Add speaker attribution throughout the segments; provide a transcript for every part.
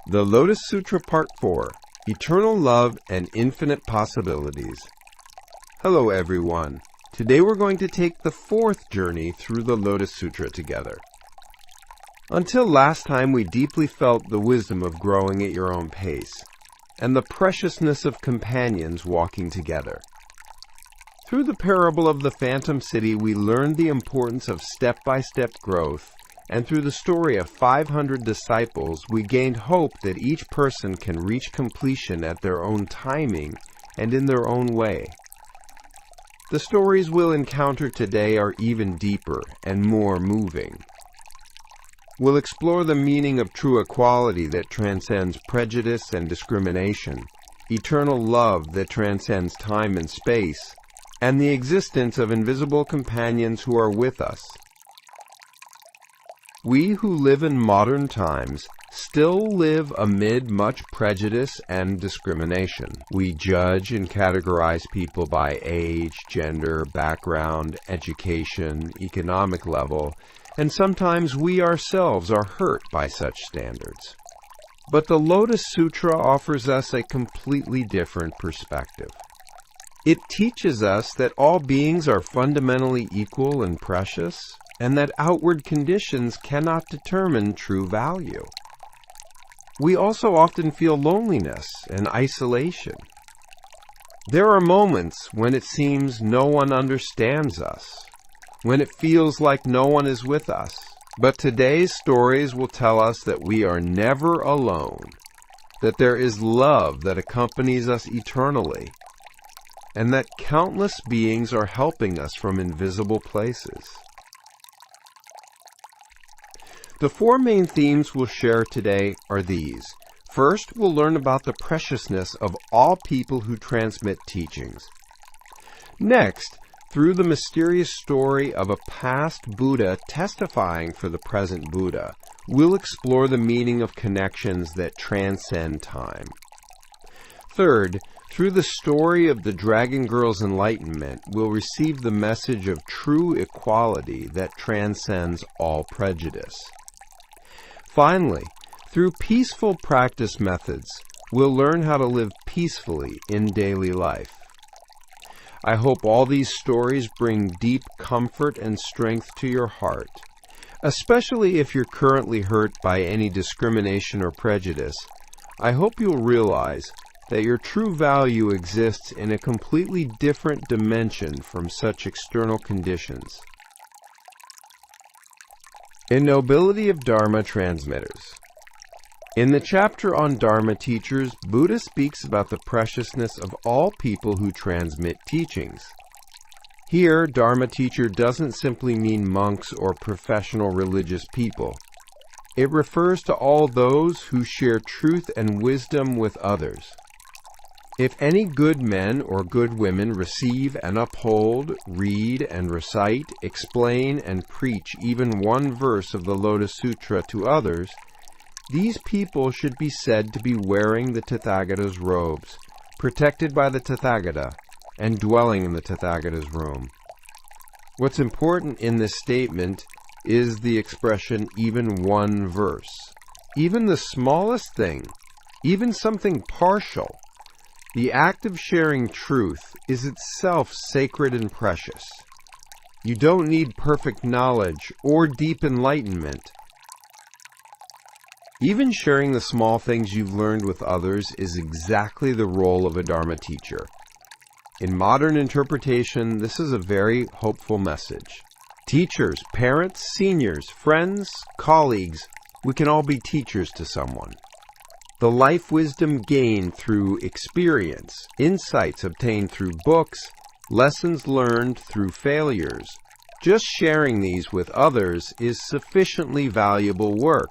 Speaker 1: The Lotus Sutra Part 4, Eternal Love and Infinite Possibilities. Hello everyone. Today we're going to take the fourth journey through the Lotus Sutra together. Until last time we deeply felt the wisdom of growing at your own pace, and the preciousness of companions walking together. Through the parable of the Phantom City we learned the importance of step-by-step growth, and through the story of 500 disciples, we gained hope that each person can reach completion at their own timing and in their own way. The stories we'll encounter today are even deeper and more moving. We'll explore the meaning of true equality that transcends prejudice and discrimination, eternal love that transcends time and space, and the existence of invisible companions who are with us. We who live in modern times still live amid much prejudice and discrimination. We judge and categorize people by age, gender, background, education, economic level, and sometimes we ourselves are hurt by such standards. But the Lotus Sutra offers us a completely different perspective. It teaches us that all beings are fundamentally equal and precious, and that outward conditions cannot determine true value. We also often feel loneliness and isolation. There are moments when it seems no one understands us, when it feels like no one is with us. But today's stories will tell us that we are never alone, that there is love that accompanies us eternally, and that countless beings are helping us from invisible places. The four main themes we'll share today are these. First, we'll learn about the preciousness of all people who transmit teachings. Next, through the mysterious story of a past Buddha testifying for the present Buddha, we'll explore the meaning of connections that transcend time. Third, through the story of the Dragon Girl's enlightenment, we'll receive the message of true equality that transcends all prejudice. Finally, through peaceful practice methods, we'll learn how to live peacefully in daily life. I hope all these stories bring deep comfort and strength to your heart, especially if you're currently hurt by any discrimination or prejudice. I hope you'll realize that your true value exists in a completely different dimension from such external conditions. In Nobility of Dharma Transmitters. In the chapter on Dharma teachers, Buddha speaks about the preciousness of all people who transmit teachings. Here, Dharma teacher doesn't simply mean monks or professional religious people. It refers to all those who share truth and wisdom with others. If any good men or good women receive and uphold, read and recite, explain and preach even one verse of the Lotus Sutra to others, these people should be said to be wearing the Tathagata's robes, protected by the Tathagata, and dwelling in the Tathagata's room. What's important in this statement is the expression even one verse. Even the smallest thing, even something partial, the act of sharing truth is itself sacred and precious. You don't need perfect knowledge or deep enlightenment. Even sharing the small things you've learned with others is exactly the role of a Dharma teacher. In modern interpretation, this is a very hopeful message. Teachers, parents, seniors, friends, colleagues, we can all be teachers to someone. The life wisdom gained through experience, insights obtained through books, lessons learned through failures. Just sharing these with others is sufficiently valuable work.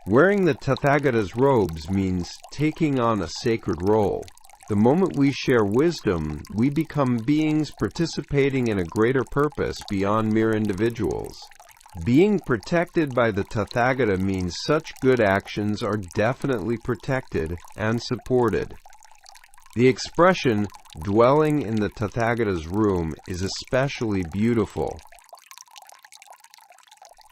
Speaker 1: Wearing the Tathagata's robes means taking on a sacred role. The moment we share wisdom, we become beings participating in a greater purpose beyond mere individuals. Being protected by the Tathagata means such good actions are definitely protected and supported. The expression, dwelling in the Tathagata's room, is especially beautiful.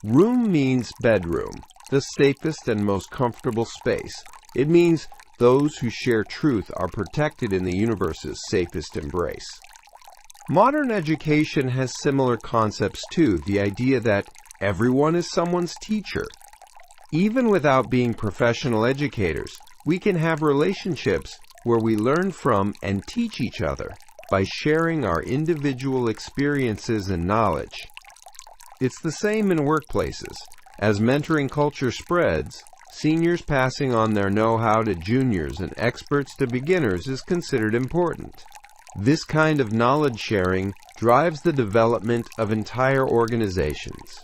Speaker 1: Room means bedroom. the safest and most comfortable space. It means those who share truth are protected in the universe's safest embrace. Modern education has similar concepts too, the idea that everyone is someone's teacher. Even without being professional educators, we can have relationships where we learn from and teach each other by sharing our individual experiences and knowledge. It's the same in workplaces. As mentoring culture spreads, seniors passing on their know-how to juniors and experts to beginners is considered important. This kind of knowledge sharing drives the development of entire organizations.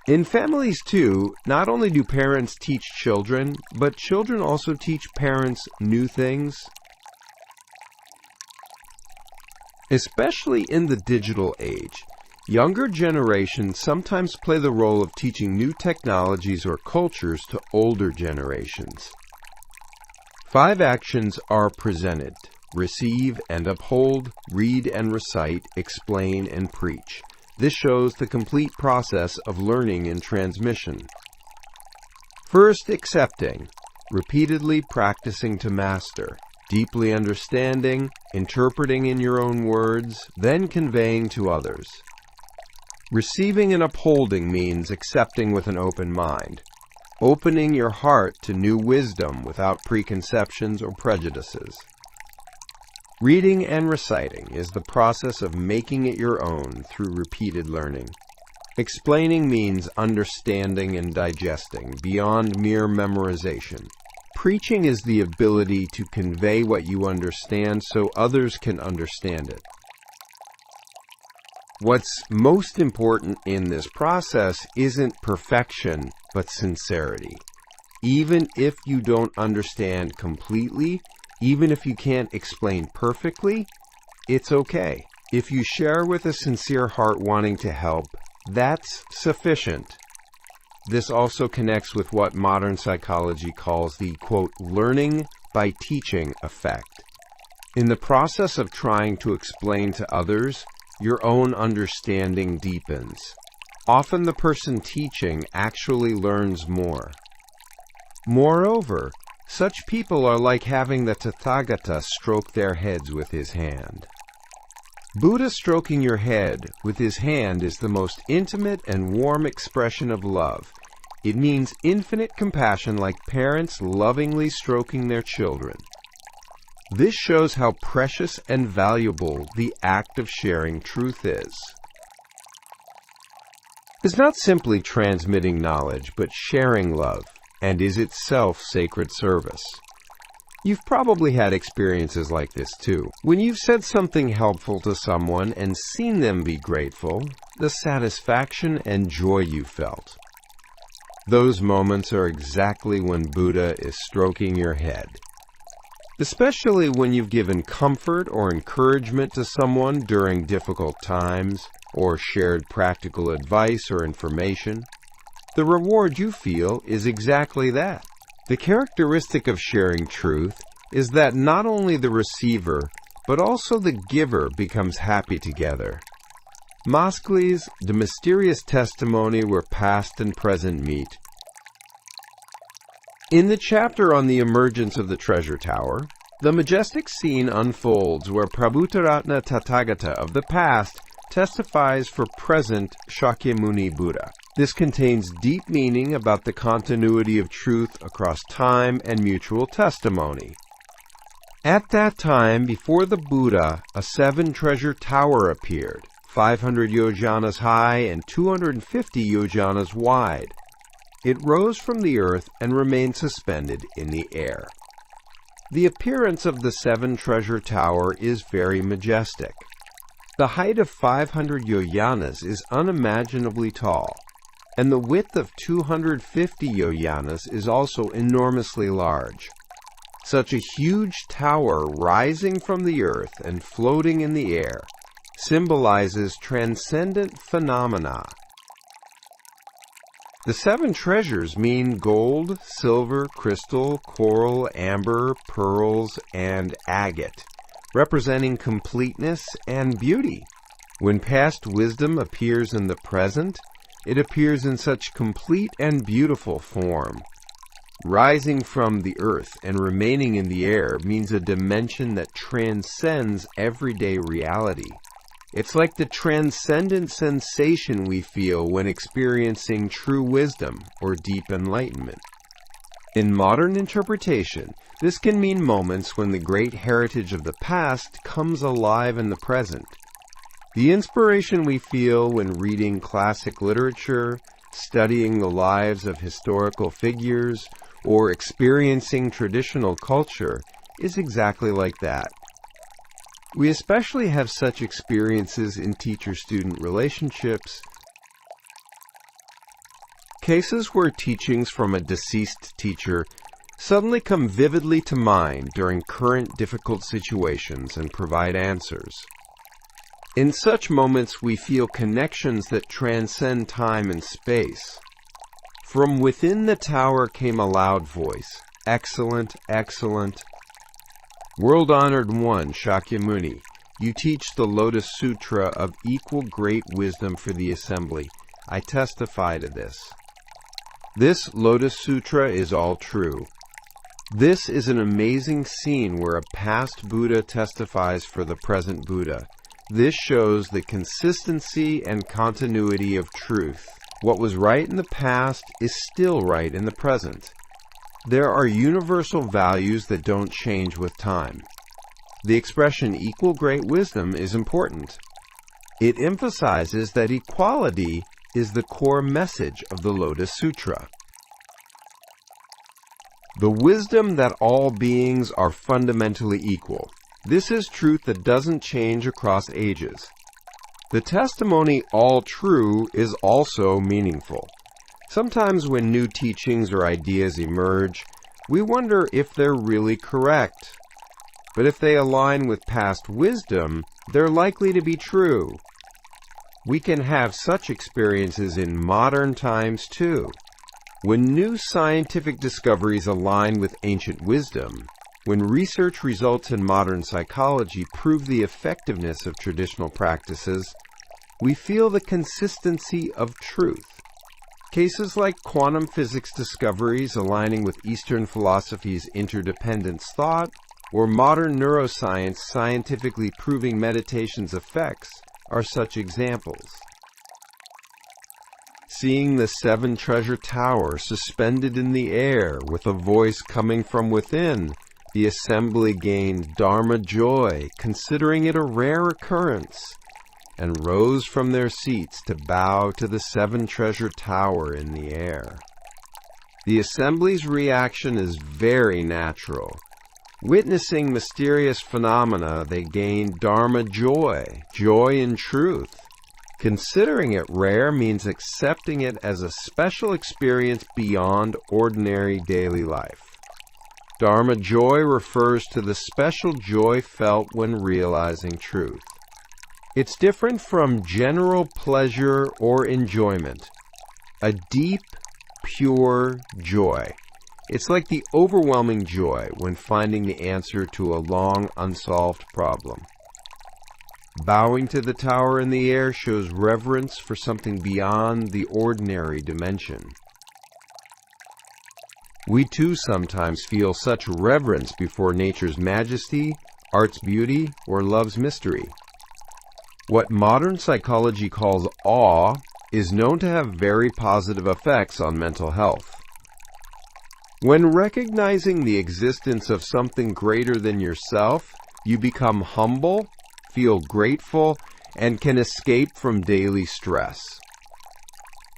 Speaker 1: In families too, not only do parents teach children, but children also teach parents new things. Especially in the digital age, younger generations sometimes play the role of teaching new technologies or cultures to older generations. 5 actions are presented: receive and uphold, read and recite, explain and preach. This shows the complete process of learning and transmission. First, accepting, repeatedly practicing to master, deeply understanding, interpreting in your own words, then conveying to others. Receiving and upholding means accepting with an open mind, opening your heart to new wisdom without preconceptions or prejudices. Reading and reciting is the process of making it your own through repeated learning. Explaining means understanding and digesting beyond mere memorization. Preaching is the ability to convey what you understand so others can understand it. What's most important in this process isn't perfection, but sincerity. Even if you don't understand completely, even if you can't explain perfectly, it's okay. If you share with a sincere heart wanting to help, that's sufficient. This also connects with what modern psychology calls the, quote, learning by teaching effect. In the process of trying to explain to others, your own understanding deepens. Often the person teaching actually learns more. Moreover, such people are like having the Tathagata stroke their heads with his hand. Buddha stroking your head with his hand is the most intimate and warm expression of love. It means infinite compassion, like parents lovingly stroking their children. This shows how precious and valuable the act of sharing truth is. It's not simply transmitting knowledge, but sharing love, and is itself sacred service. You've probably had experiences like this too. When you've said something helpful to someone and seen them be grateful, the satisfaction and joy you felt. Those moments are exactly when Buddha is stroking your head. Especially when you've given comfort or encouragement to someone during difficult times, or shared practical advice or information. The reward you feel is exactly that. The characteristic of sharing truth is that not only the receiver, but also the giver becomes happy together. Maskli's The Mysterious Testimony Where Past and Present Meet. In the chapter on the emergence of the treasure tower, the majestic scene unfolds where Prabhutaratna Tathagata of the past testifies for present Shakyamuni Buddha. This contains deep meaning about the continuity of truth across time and mutual testimony. At that time, before the Buddha, a 7-treasure tower appeared, 500 yojanas high and 250 yojanas wide. It rose from the earth and remained suspended in the air. The appearance of the 7-treasure tower is very majestic. The height of 500 yojanas is unimaginably tall, and the width of 250 yojanas is also enormously large. Such a huge tower rising from the earth and floating in the air symbolizes transcendent phenomena. The 7 treasures mean gold, silver, crystal, coral, amber, pearls, and agate, representing completeness and beauty. When past wisdom appears in the present, it appears in such complete and beautiful form. Rising from the earth and remaining in the air means a dimension that transcends everyday reality. It's like the transcendent sensation we feel when experiencing true wisdom or deep enlightenment. In modern interpretation, this can mean moments when the great heritage of the past comes alive in the present. The inspiration we feel when reading classic literature, studying the lives of historical figures, or experiencing traditional culture is exactly like that. We especially have such experiences in teacher-student relationships, cases where teachings from a deceased teacher suddenly come vividly to mind during current difficult situations and provide answers. In such moments, we feel connections that transcend time and space. From within the tower came a loud voice, "Excellent, excellent. World-honored one, Shakyamuni, you teach the Lotus Sutra of equal great wisdom for the assembly. I testify to this. This Lotus Sutra is all true. This is an amazing scene where a past Buddha testifies for the present Buddha. This shows the consistency and continuity of truth. What was right in the past is still right in the present. There are universal values that don't change with time. The expression equal great wisdom is important. It emphasizes that equality is the core message of the Lotus Sutra. The wisdom that all beings are fundamentally equal. This is truth that doesn't change across ages. The testimony, all true, is also meaningful. Sometimes when new teachings or ideas emerge, we wonder if they're really correct. But if they align with past wisdom, they're likely to be true. We can have such experiences in modern times too. When new scientific discoveries align with ancient wisdom, when research results in modern psychology prove the effectiveness of traditional practices, we feel the consistency of truth. Cases like quantum physics discoveries aligning with Eastern philosophy's interdependence thought, or modern neuroscience scientifically proving meditation's effects, are such examples. Seeing the Seven Treasure Tower suspended in the air with a voice coming from within, the assembly gained Dharma joy, considering it a rare occurrence, and rose from their seats to bow to the Seven Treasure Tower in the air. The assembly's reaction is very natural. Witnessing mysterious phenomena, they gained Dharma joy, joy in truth. Considering it rare means accepting it as a special experience beyond ordinary daily life. Dharma joy refers to the special joy felt when realizing truth. It's different from general pleasure or enjoyment. A deep, pure joy. It's like the overwhelming joy when finding the answer to a long unsolved problem. Bowing to the tower in the air shows reverence for something beyond the ordinary dimension. We too sometimes feel such reverence before nature's majesty, art's beauty, or love's mystery. What modern psychology calls awe is known to have very positive effects on mental health. When recognizing the existence of something greater than yourself, you become humble, feel grateful, and can escape from daily stress.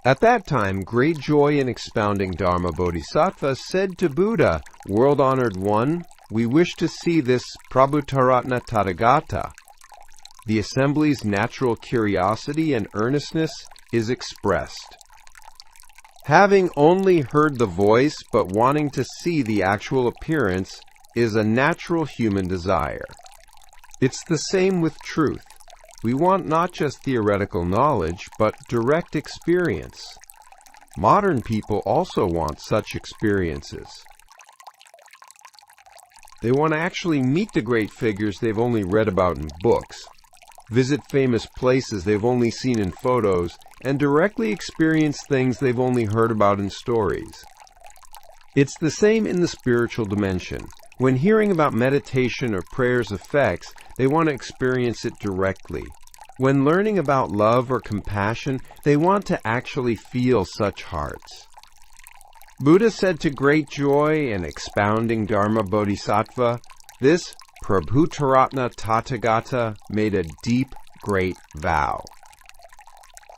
Speaker 1: At that time, great joy in expounding Dharma Bodhisattva said to Buddha, "World-honored one, we wish to see this Prabhutaratna Tathagata." The assembly's natural curiosity and earnestness is expressed. Having only heard the voice but wanting to see the actual appearance is a natural human desire. It's the same with truth. We want not just theoretical knowledge, but direct experience. Modern people also want such experiences. They want to actually meet the great figures they've only read about in books. visit famous places they've only seen in photos, and directly experience things they've only heard about in stories. It's the same in the spiritual dimension. When hearing about meditation or prayer's effects, they want to experience it directly. When learning about love or compassion, they want to actually feel such hearts. Buddha said to great joy in expounding Dharma Bodhisattva, this Prabhutaratna Tathagata made a deep, great vow.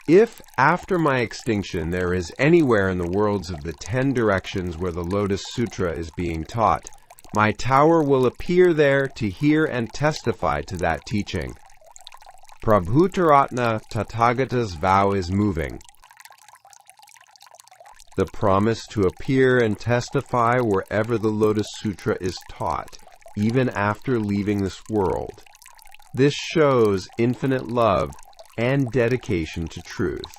Speaker 1: If, after my extinction, there is anywhere in the worlds of the 10 directions where the Lotus Sutra is being taught, my tower will appear there to hear and testify to that teaching. Prabhutaratna Tathagata's vow is moving. The promise to appear and testify wherever the Lotus Sutra is taught, even after leaving this world. This shows infinite love and dedication to truth.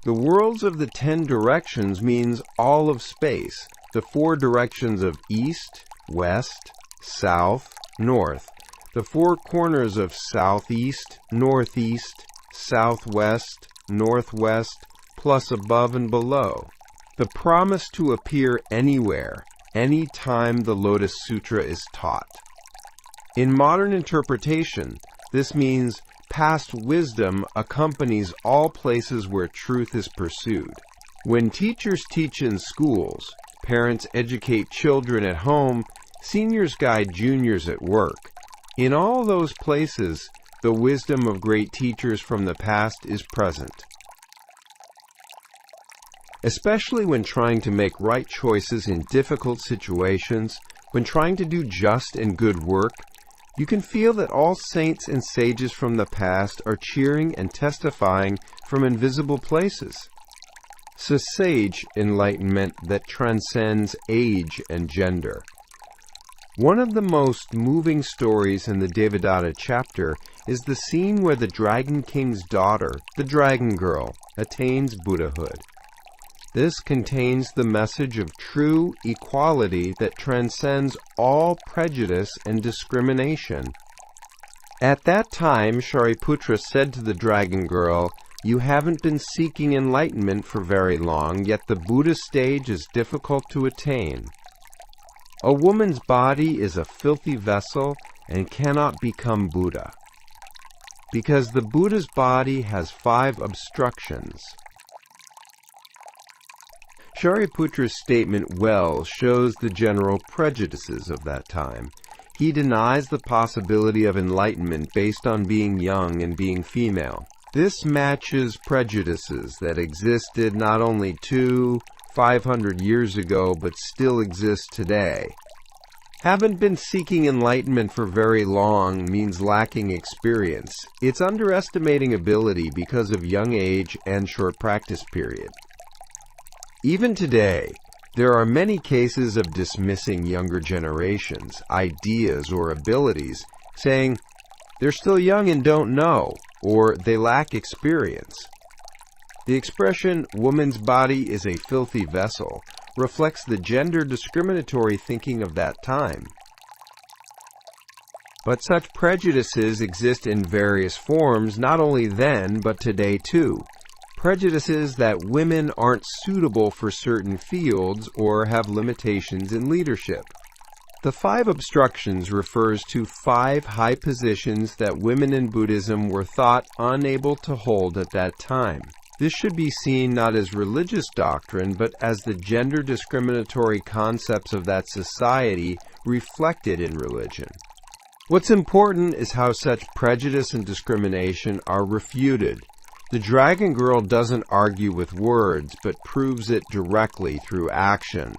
Speaker 1: The worlds of the 10 directions means all of space, the 4 directions of east, west, south, north, the 4 corners of southeast, northeast, southwest, northwest, plus above and below. The promise to appear anywhere, any time the Lotus Sutra is taught. In modern interpretation, this means past wisdom accompanies all places where truth is pursued. When teachers teach in schools, parents educate children at home, seniors guide juniors at work. In all those places, the wisdom of great teachers from the past is present. Especially when trying to make right choices in difficult situations, when trying to do just and good work, you can feel that all saints and sages from the past are cheering and testifying from invisible places. So sage enlightenment that transcends age and gender. One of the most moving stories in the Devadatta chapter is the scene where the Dragon King's daughter, the Dragon Girl, attains Buddhahood. This contains the message of true equality that transcends all prejudice and discrimination. At that time, Shariputra said to the Dragon Girl, "You haven't been seeking enlightenment for very long, yet the Buddha stage is difficult to attain. A woman's body is a filthy vessel and cannot become Buddha, because the Buddha's body has 5 obstructions." Shariputra's statement well shows the general prejudices of that time. He denies the possibility of enlightenment based on being young and being female. This matches prejudices that existed not only 500 years ago, but still exist today. Haven't been seeking enlightenment for very long means lacking experience. It's underestimating ability because of young age and short practice period. Even today, there are many cases of dismissing younger generations, ideas, or abilities, saying they're still young and don't know, or they lack experience. The expression, "woman's body is a filthy vessel," reflects the gender discriminatory thinking of that time. But such prejudices exist in various forms, not only then, but today too. Prejudices that women aren't suitable for certain fields or have limitations in leadership. The 5 obstructions refers to 5 high positions that women in Buddhism were thought unable to hold at that time. This should be seen not as religious doctrine, but as the gender discriminatory concepts of that society reflected in religion. What's important is how such prejudice and discrimination are refuted. The Dragon Girl doesn't argue with words, but proves it directly through action.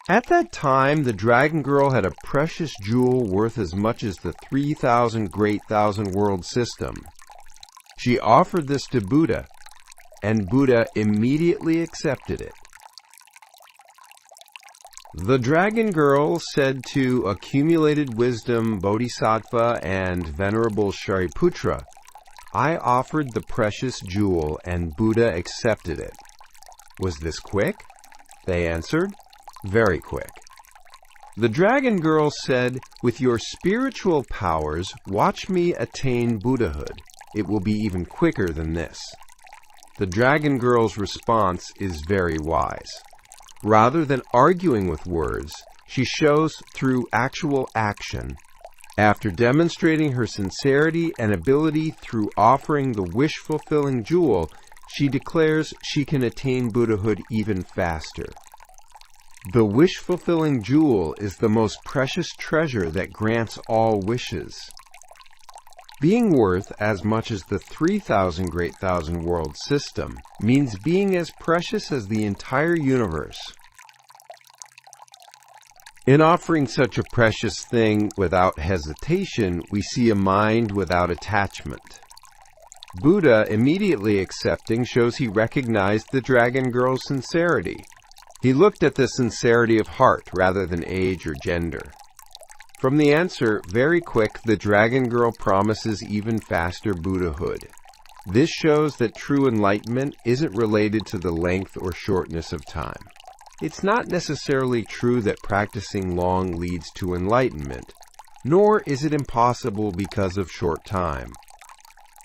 Speaker 1: At that time, the Dragon Girl had a precious jewel worth as much as the 3,000 Great Thousand World System. She offered this to Buddha, and Buddha immediately accepted it. The Dragon Girl said to Accumulated Wisdom Bodhisattva and Venerable Shariputra, "I offered the precious jewel, and Buddha accepted it." Was this quick? They answered, "Very quick." The dragon girl said, "With your spiritual powers, watch me attain Buddhahood. It will be even quicker than this." The dragon girl's response is very wise. Rather than arguing with words, she shows through actual action. After demonstrating her sincerity and ability through offering the wish-fulfilling jewel, she declares she can attain Buddhahood even faster. The wish-fulfilling jewel is the most precious treasure that grants all wishes. Being worth as much as the 3,000 Great Thousand World system means being as precious as the entire universe. In offering such a precious thing without hesitation, we see a mind without attachment. Buddha, immediately accepting, shows he recognized the dragon girl's sincerity. He looked at the sincerity of heart rather than age or gender. From the answer, very quick, the dragon girl promises even faster Buddhahood. This shows that true enlightenment isn't related to the length or shortness of time. It's not necessarily true that practicing long leads to enlightenment, nor is it impossible because of short time.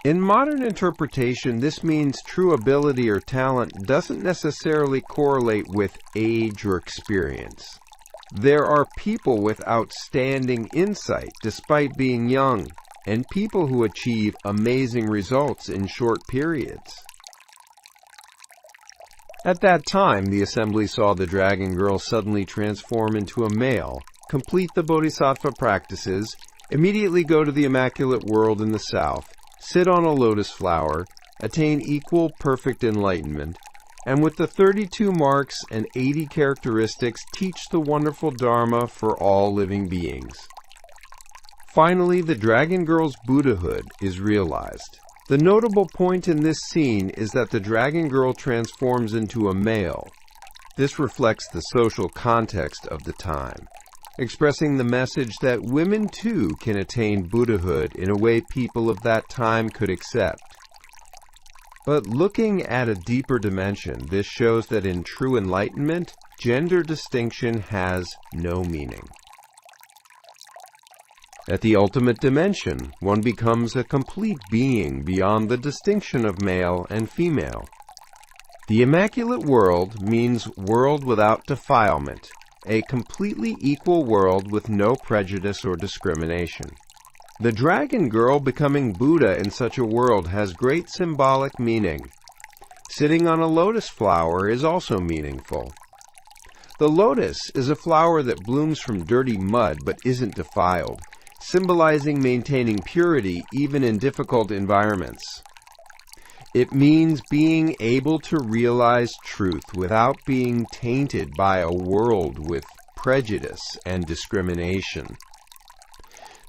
Speaker 1: In modern interpretation, this means true ability or talent doesn't necessarily correlate with age or experience. There are people with outstanding insight despite being young, and people who achieve amazing results in short periods. At that time, the assembly saw the dragon girl suddenly transform into a male, complete the bodhisattva practices, immediately go to the immaculate world in the south, sit on a lotus flower, attain equal perfect enlightenment, and with the 32 marks and 80 characteristics teach the wonderful Dharma for all living beings. Finally, the dragon girl's Buddhahood is realized. The notable point in this scene is that the dragon girl transforms into a male. This reflects the social context of the time, expressing the message that women too can attain Buddhahood in a way people of that time could accept. But looking at a deeper dimension, this shows that in true enlightenment, gender distinction has no meaning. At the ultimate dimension, one becomes a complete being beyond the distinction of male and female. The immaculate world means world without defilement, a completely equal world with no prejudice or discrimination. The dragon girl becoming Buddha in such a world has great symbolic meaning. Sitting on a lotus flower is also meaningful. The lotus is a flower that blooms from dirty mud but isn't defiled, symbolizing maintaining purity even in difficult environments. It means being able to realize truth without being tainted by a world with prejudice and discrimination.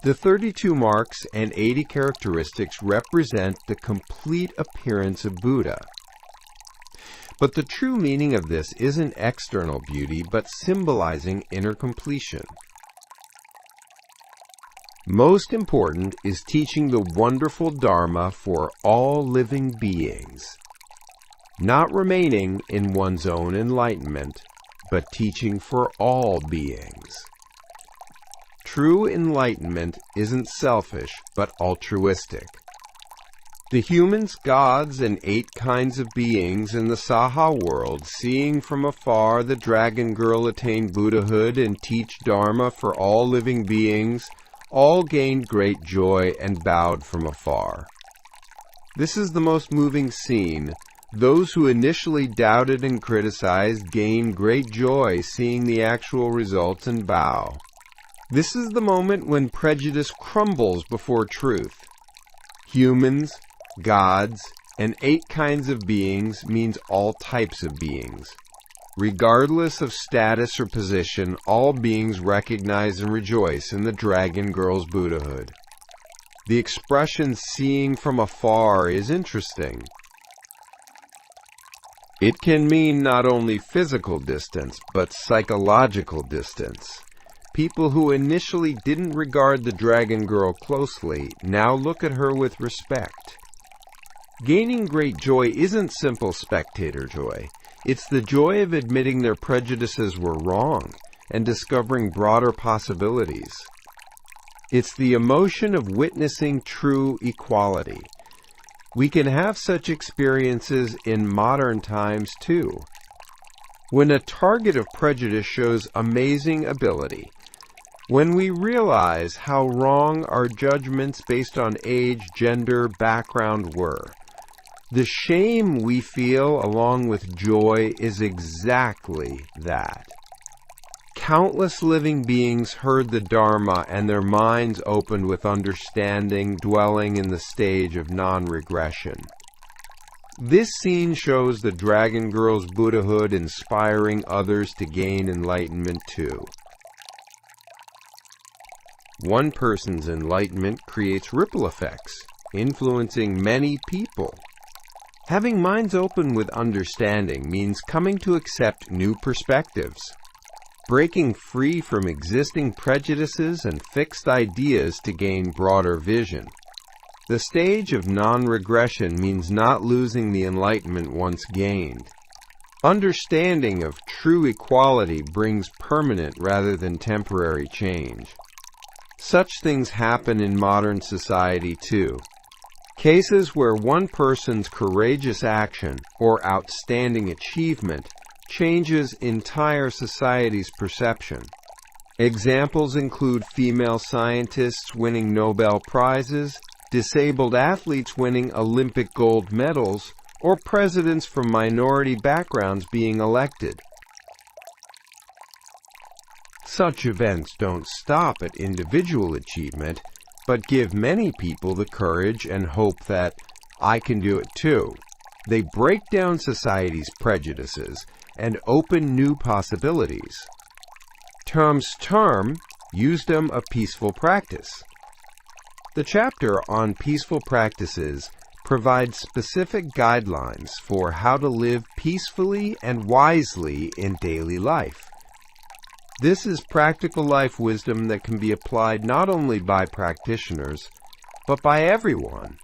Speaker 1: The 32 marks and 80 characteristics represent the complete appearance of Buddha. But the true meaning of this isn't external beauty, but symbolizing inner completion. Most important is teaching the wonderful Dharma for all living beings, not remaining in one's own enlightenment, but teaching for all beings. True enlightenment isn't selfish, but altruistic. The humans, gods, and 8 kinds of beings in the Saha world, seeing from afar the dragon girl attain Buddhahood and teach Dharma for all living beings, all gained great joy and bowed from afar. This is the most moving scene. Those who initially doubted and criticized gain great joy seeing the actual results and bow. This is the moment when prejudice crumbles before truth. Humans, gods, and 8 kinds of beings means all types of beings. Regardless of status or position, all beings recognize and rejoice in the dragon girl's Buddhahood. The expression seeing from afar is interesting. It can mean not only physical distance, but psychological distance. People who initially didn't regard the dragon girl closely now look at her with respect. Gaining great joy isn't simple spectator joy. It's the joy of admitting their prejudices were wrong and discovering broader possibilities. It's the emotion of witnessing true equality. We can have such experiences in modern times too. When a target of prejudice shows amazing ability, when we realize how wrong our judgments based on age, gender, background were, the shame we feel along with joy is exactly that. Countless living beings heard the Dharma and their minds opened with understanding, dwelling in the stage of non-regression. This scene shows the Dragon Girl's Buddhahood inspiring others to gain enlightenment too. One person's enlightenment creates ripple effects, influencing many people. Having minds open with understanding means coming to accept new perspectives, breaking free from existing prejudices and fixed ideas to gain broader vision. The stage of non-regression means not losing the enlightenment once gained. Understanding of true equality brings permanent rather than temporary change. Such things happen in modern society too. Cases where one person's courageous action or outstanding achievement changes entire society's perception. Examples include female scientists winning Nobel Prizes, disabled athletes winning Olympic gold medals, or presidents from minority backgrounds being elected. Such events don't stop at individual achievement, but give many people the courage and hope that, I can do it too. They break down society's prejudices and open new possibilities. Term's term, Wisdom of Peaceful Practice. The chapter on peaceful practices provides specific guidelines for how to live peacefully and wisely in daily life. This is practical life wisdom that can be applied not only by practitioners, but by everyone.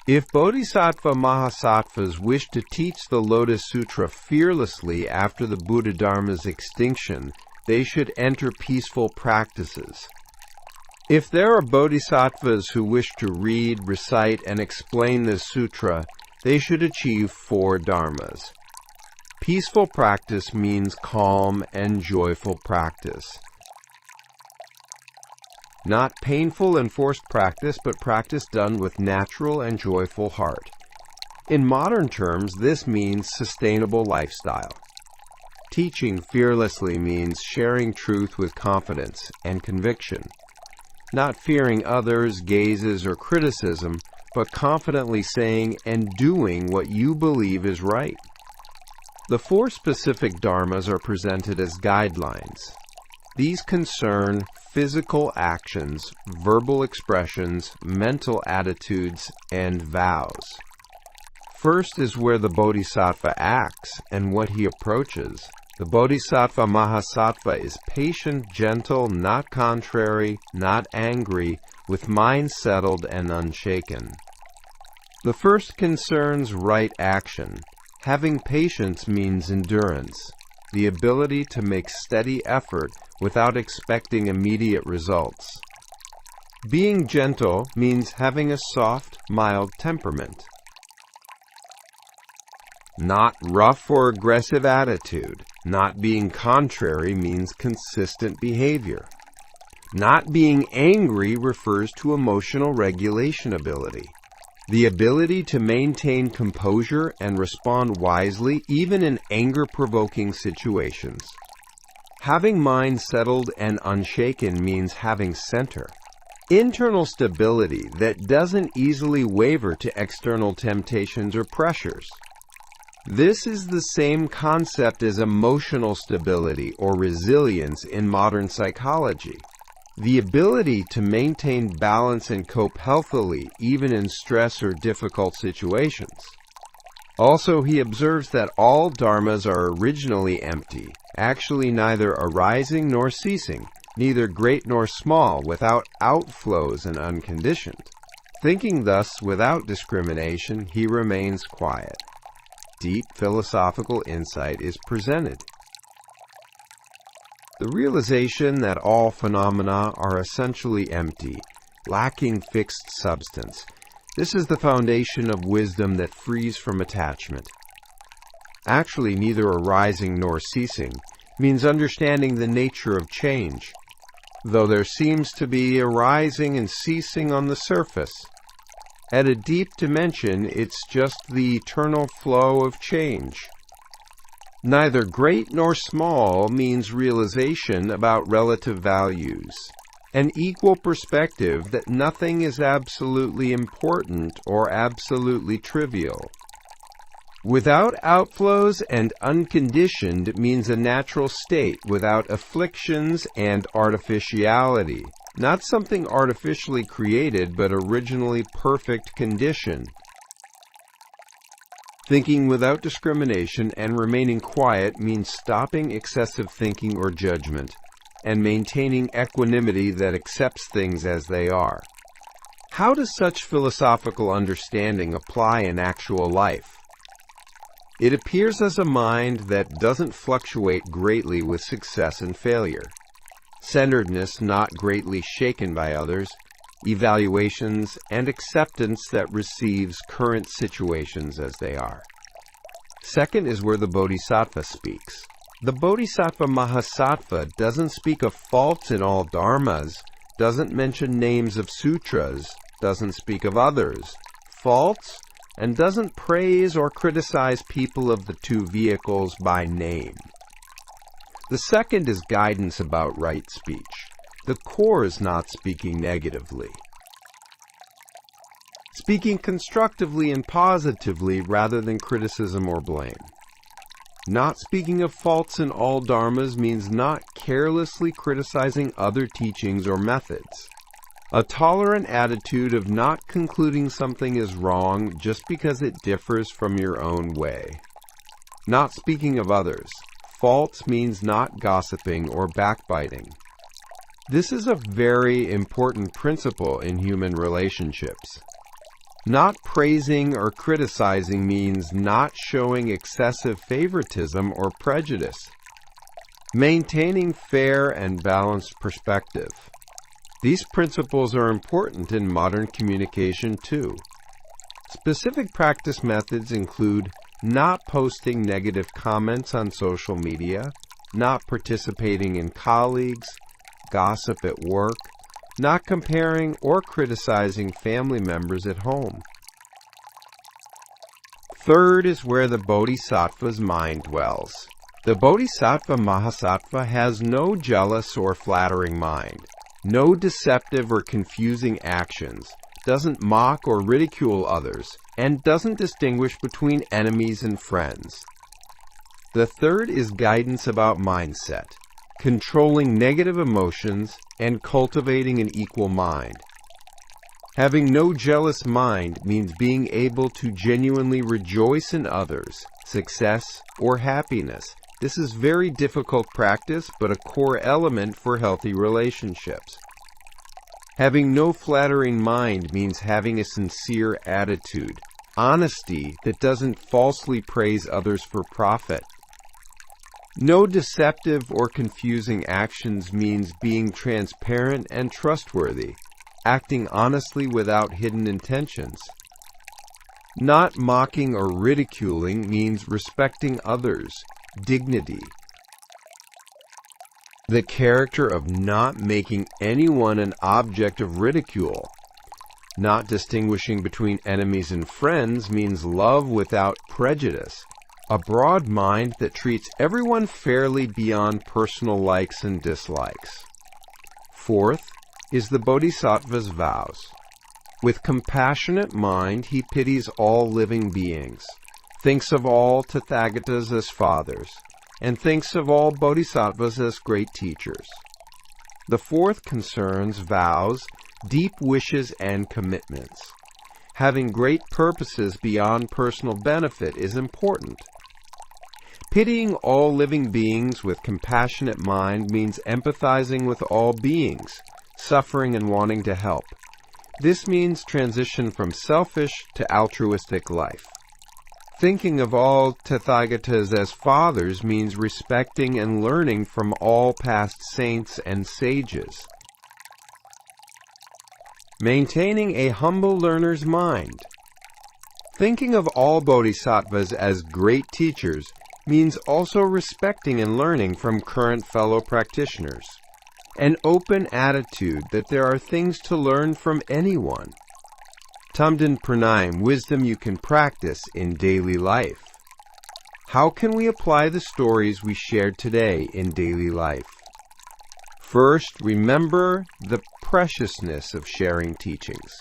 Speaker 1: If Bodhisattva Mahasattvas wish to teach the Lotus Sutra fearlessly after the Buddha Dharma's extinction, they should enter peaceful practices. If there are bodhisattvas who wish to read, recite, and explain this sutra, they should achieve 4 dharmas. Peaceful practice means calm and joyful practice. Not painful and forced practice, but practice done with natural and joyful heart. In modern terms, this means sustainable lifestyle. Teaching fearlessly means sharing truth with confidence and conviction. Not fearing others, gazes, or criticism, but confidently saying and doing what you believe is right. The 4 specific dharmas are presented as guidelines. These concern physical actions, verbal expressions, mental attitudes, and vows. First is where the bodhisattva acts and what he approaches. The Bodhisattva Mahasattva is patient, gentle, not contrary, not angry, with mind settled and unshaken. The first concerns right action. Having patience means endurance, the ability to make steady effort without expecting immediate results. Being gentle means having a soft, mild temperament. Not rough or aggressive attitude. Not being contrary means consistent behavior. Not being angry refers to emotional regulation ability. The ability to maintain composure and respond wisely even in anger-provoking situations. Having mind settled and unshaken means having center. Internal stability that doesn't easily waver to external temptations or pressures. This is the same concept as emotional stability or resilience in modern psychology. The ability to maintain balance and cope healthily even in stress or difficult situations. Also, he observes that all dharmas are originally empty, actually neither arising nor ceasing, neither great nor small, without outflows and unconditioned. Thinking thus without discrimination, he remains quiet. Deep philosophical insight is presented. The realization that all phenomena are essentially empty, lacking fixed substance. This is the foundation of wisdom that frees from attachment. Actually, neither arising nor ceasing means understanding the nature of change, though there seems to be arising and ceasing on the surface. At a deep dimension, it's just the eternal flow of change. Neither great nor small means realization about relative values, an equal perspective that nothing is absolutely important or absolutely trivial. Without outflows and unconditioned means a natural state without afflictions and artificiality, not something artificially created but originally perfect condition. Thinking without discrimination and remaining quiet means stopping excessive thinking or judgment and maintaining equanimity that accepts things as they are. How does such philosophical understanding apply in actual life? It appears as a mind that doesn't fluctuate greatly with success and failure, centeredness not greatly shaken by others, evaluations, and acceptance that receives current situations as they are. Second is where the Bodhisattva speaks. The Bodhisattva Mahasattva doesn't speak of faults in all dharmas, doesn't mention names of sutras, doesn't speak of others, faults, and doesn't praise or criticize people of the two vehicles by name. The second is guidance about right speech. The core is not speaking negatively. Speaking constructively and positively rather than criticism or blame. Not speaking of faults in all dharmas means not carelessly criticizing other teachings or methods. A tolerant attitude of not concluding something is wrong just because it differs from your own way. Not speaking of others. Faults means not gossiping or backbiting. This is a very important principle in human relationships. Not praising or criticizing means not showing excessive favoritism or prejudice. Maintaining fair and balanced perspective. These principles are important in modern communication too. Specific practice methods include not posting negative comments on social media, not participating in colleagues, gossip at work, not comparing or criticizing family members at home. Third is where the Bodhisattva's mind dwells. The Bodhisattva Mahasattva has no jealous or flattering mind, no deceptive or confusing actions, doesn't mock or ridicule others, and doesn't distinguish between enemies and friends. The third is guidance about mindset, controlling negative emotions and cultivating an equal mind. Having no jealous mind means being able to genuinely rejoice in others, success, or happiness. This is very difficult practice, but a core element for healthy relationships. Having no flattering mind means having a sincere attitude, honesty that doesn't falsely praise others for profit. No deceptive or confusing actions means being transparent and trustworthy, acting honestly without hidden intentions. Not mocking or ridiculing means respecting others, dignity. The character of not making anyone an object of ridicule. Not distinguishing between enemies and friends means love without prejudice, a broad mind that treats everyone fairly beyond personal likes and dislikes. Fourth is the Bodhisattva's vows. With compassionate mind, he pities all living beings, thinks of all Tathagatas as fathers, and thinks of all Bodhisattvas as great teachers. The fourth concerns vows, deep wishes, and commitments. Having great purposes beyond personal benefit is important. Pitying all living beings with compassionate mind means empathizing with all beings, suffering and wanting to help. This means transition from selfish to altruistic life. Thinking of all Tathagatas as fathers means respecting and learning from all past saints and sages. Maintaining a humble learner's mind. Thinking of all bodhisattvas as great teachers means also respecting and learning from current fellow practitioners. An open attitude that there are things to learn from anyone. Tumdan Pranayam, wisdom you can practice in daily life. How can we apply the stories we shared today in daily life? First, remember the preciousness of sharing teachings.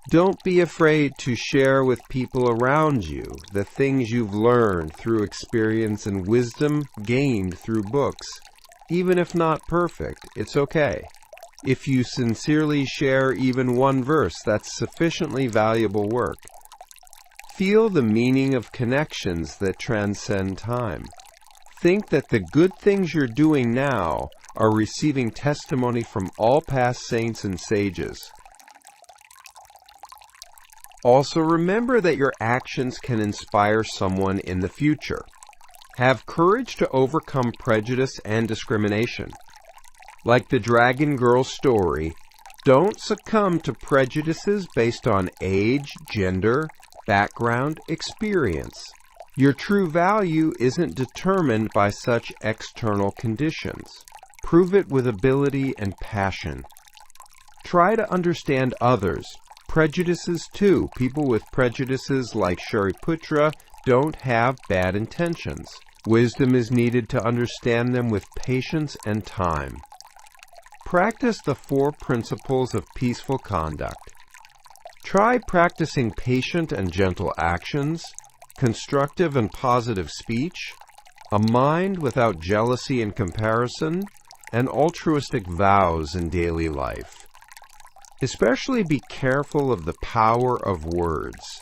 Speaker 1: Don't be afraid to share with people around you the things you've learned through experience and wisdom gained through books. Even if not perfect, it's okay. If you sincerely share even one verse, that's sufficiently valuable work. Feel the meaning of connections that transcend time. Think that the good things you're doing now are receiving testimony from all past saints and sages. Also remember that your actions can inspire someone in the future. Have courage to overcome prejudice and discrimination. Like the Dragon Girl story, don't succumb to prejudices based on age, gender, background, experience. Your true value isn't determined by such external conditions. Prove it with ability and passion. Try to understand others. Prejudices too. People with prejudices like Shariputra don't have bad intentions. Wisdom is needed to understand them with patience and time. Practice the 4 principles of peaceful conduct. Try practicing patient and gentle actions, constructive and positive speech, a mind without jealousy and comparison, and altruistic vows in daily life. Especially be careful of the power of words.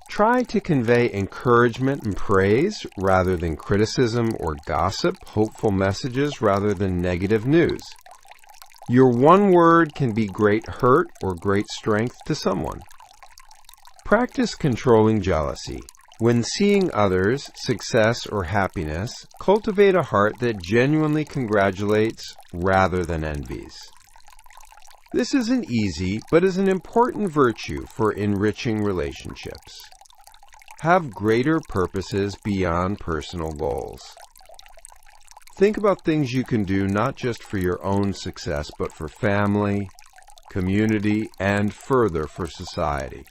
Speaker 1: Try to convey encouragement and praise rather than criticism or gossip, hopeful messages rather than negative news. Your one word can be great hurt or great strength to someone. Practice controlling jealousy. When seeing others' success or happiness, cultivate a heart that genuinely congratulates rather than envies. This isn't easy, but is an important virtue for enriching relationships. Have greater purposes beyond personal goals. Think about things you can do not just for your own success, but for family, community, and further for society.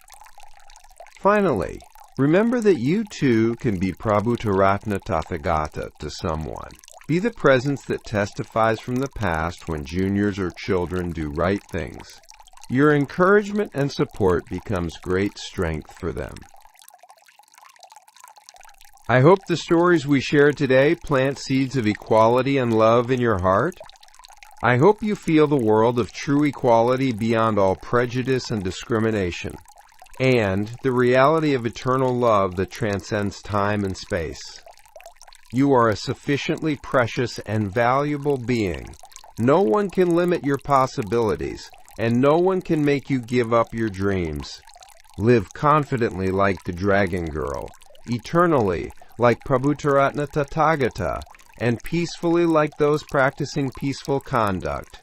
Speaker 1: Finally, remember that you too can be Prabhutaratna Tathagata to someone. Be the presence that testifies from the past when juniors or children do right things. Your encouragement and support becomes great strength for them. I hope the stories we shared today plant seeds of equality and love in your heart. I hope you feel the world of true equality beyond all prejudice and discrimination, and the reality of eternal love that transcends time and space. You are a sufficiently precious and valuable being. No one can limit your possibilities, and no one can make you give up your dreams. Live confidently like the Dragon Girl, eternally like Prabhutaratna Tathagata, and peacefully like those practicing peaceful conduct.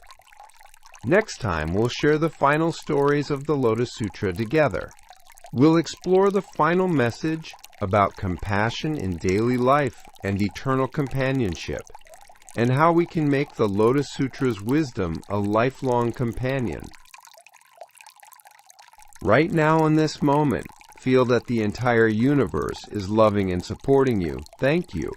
Speaker 1: Next time, we'll share the final stories of the Lotus Sutra together. We'll explore the final message about compassion in daily life and eternal companionship, and how we can make the Lotus Sutra's wisdom a lifelong companion. Right now in this moment, feel that the entire universe is loving and supporting you. Thank you.